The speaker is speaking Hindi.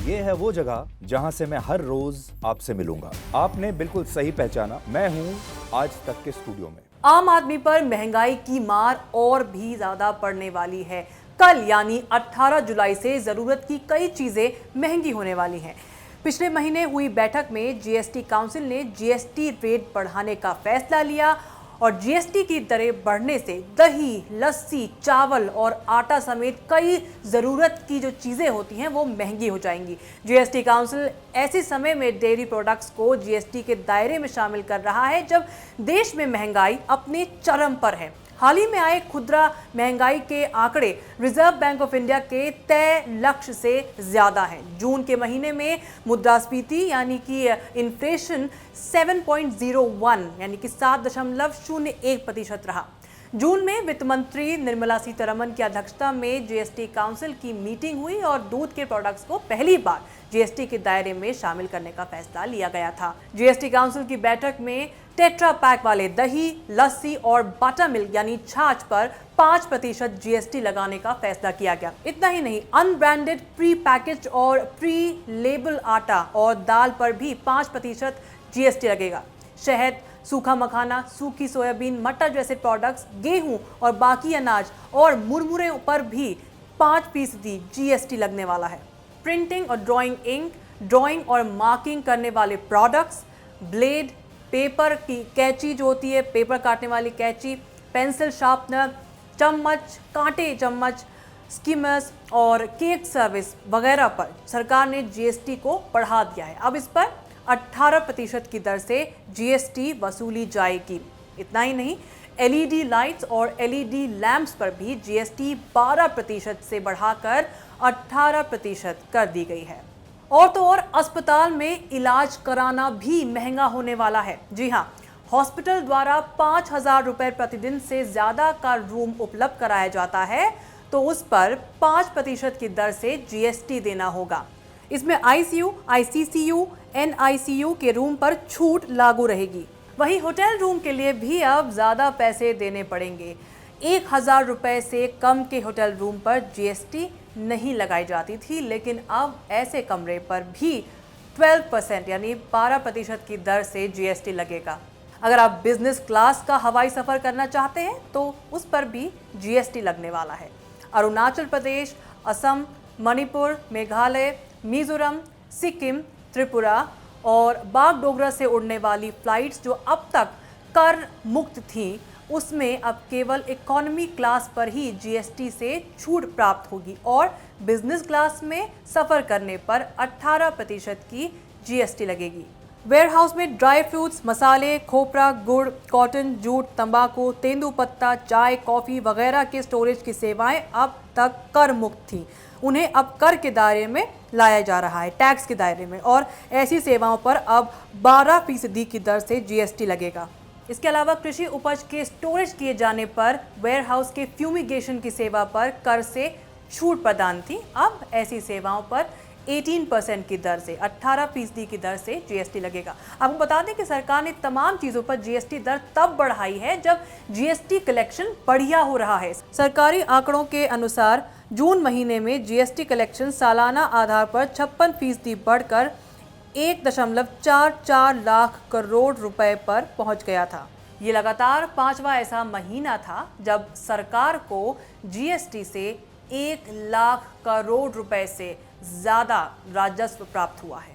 ये है वो जगह जहां से मैं हर रोज आपसे मिलूंगा। आपने बिल्कुल सही पहचाना, मैं हूं आज तक के स्टूडियो में। आम आदमी पर महंगाई की मार और भी ज्यादा पड़ने वाली है। कल यानी 18 जुलाई से जरूरत की कई चीजें महंगी होने वाली हैं। पिछले महीने हुई बैठक में जीएसटी काउंसिल ने जीएसटी रेट बढ़ाने का फैसला लिया और जीएसटी की दरें बढ़ने से दही, लस्सी, चावल और आटा समेत कई ज़रूरत की जो चीज़ें होती हैं वो महंगी हो जाएंगी। जीएसटी काउंसिल ऐसे समय में डेयरी प्रोडक्ट्स को जीएसटी के दायरे में शामिल कर रहा है जब देश में महंगाई अपने चरम पर है। हाल ही में आए खुदरा महंगाई के आंकड़े रिजर्व बैंक ऑफ इंडिया के तय लक्ष्य से ज्यादा हैं। जून के महीने में मुद्रास्फीति यानी कि इन्फ्लेशन 7.01 यानी कि 7.01% रहा। जून में वित्त मंत्री निर्मला सीतारमण की अध्यक्षता में जीएसटी काउंसिल की मीटिंग हुई और दूध के प्रोडक्ट्स को पहली बार जीएसटी के दायरे में शामिल करने का फैसला लिया गया था। जीएसटी काउंसिल की बैठक में टेट्रा पैक वाले दही, लस्सी और बटर मिल्क यानी छाछ पर 5% जीएसटी लगाने का फैसला किया गया। इतना ही नहीं, अनब्रांडेड, प्री पैकेज और प्री लेबल आटा और दाल पर भी 5% जीएसटी लगेगा। शहद, सूखा मखाना, सूखी सोयाबीन, मटर जैसे प्रोडक्ट्स, गेहूं और बाकी अनाज और मुरमुरे पर भी 5% जीएसटी लगने वाला है। प्रिंटिंग और ड्राइंग इंक, ड्राइंग और मार्किंग करने वाले प्रोडक्ट्स, ब्लेड, पेपर की कैंची जो होती है, पेपर काटने वाली कैंची, पेंसिल शार्पनर, चम्मच, कांटे चम्मच, स्किमर्स और केक सर्विस वगैरह पर सरकार ने जीएसटी को बढ़ा दिया है। अब इस पर 18% की दर से जीएसटी वसूली जाएगी। इतना ही नहीं, एलईडी लाइट्स और एलईडी लैंप्स पर भी जीएसटी 12% से बढ़ाकर 18% कर दी गई है। और तो और अस्पताल में इलाज कराना भी महंगा होने वाला है। जी हाँ, हॉस्पिटल द्वारा 5,000 रुपये प्रतिदिन से ज़्यादा का रूम उपलब्ध कराया जाता है तो उस पर 5% की दर से जीएसटी देना होगा। इसमें आईसीयू, आईसीसीयू, एनआईसीयू के रूम पर छूट लागू रहेगी। वहीं होटल रूम के लिए भी अब ज़्यादा पैसे देने पड़ेंगे। 1,000 रुपये से कम के होटल रूम पर जीएसटी नहीं लगाई जाती थी, लेकिन अब ऐसे कमरे पर भी 12% यानी 12% की दर से जीएसटी लगेगा। अगर आप बिजनेस क्लास का हवाई सफ़र करना चाहते हैं तो उस पर भी जीएसटी लगने वाला है। अरुणाचल प्रदेश, असम, मणिपुर, मेघालय, मिजोरम, सिक्किम, त्रिपुरा और बागडोगरा से उड़ने वाली फ्लाइट्स जो अब तक कर मुक्त थीं, उसमें अब केवल इकोनॉमी क्लास पर ही जीएसटी से छूट प्राप्त होगी और बिजनेस क्लास में सफ़र करने पर 18% की जीएसटी लगेगी। वेयरहाउस में ड्राई फ्रूट्स, मसाले, खोपरा, गुड़, कॉटन, जूट, तंबाकू, तेंदुपत्ता, चाय, कॉफ़ी वगैरह के स्टोरेज की सेवाएं अब तक कर मुक्त थीं। उन्हें अब कर के दायरे में लाया जा रहा है, टैक्स के दायरे में, और ऐसी सेवाओं पर अब 12% की दर से जीएसटी लगेगा। इसके अलावा कृषि उपज के स्टोरेज किए जाने पर वेयरहाउस के फ्यूमिगेशन की सेवा पर कर से छूट प्रदान थी। अब ऐसी सेवाओं पर 18% की दर से 18% की दर से जीएसटी लगेगा। आपको बता दें कि सरकार ने तमाम चीज़ों पर जीएसटी दर तब बढ़ाई है जब जीएसटी कलेक्शन बढ़िया हो रहा है। सरकारी आंकड़ों के अनुसार जून महीने में जीएसटी कलेक्शन सालाना आधार पर 56% बढ़कर 1.44 लाख करोड़ रुपए पर पहुंच गया था। ये लगातार 5वां ऐसा महीना था जब सरकार को जीएसटी से 1 लाख करोड़ रुपए से ज़्यादा राजस्व प्राप्त हुआ है।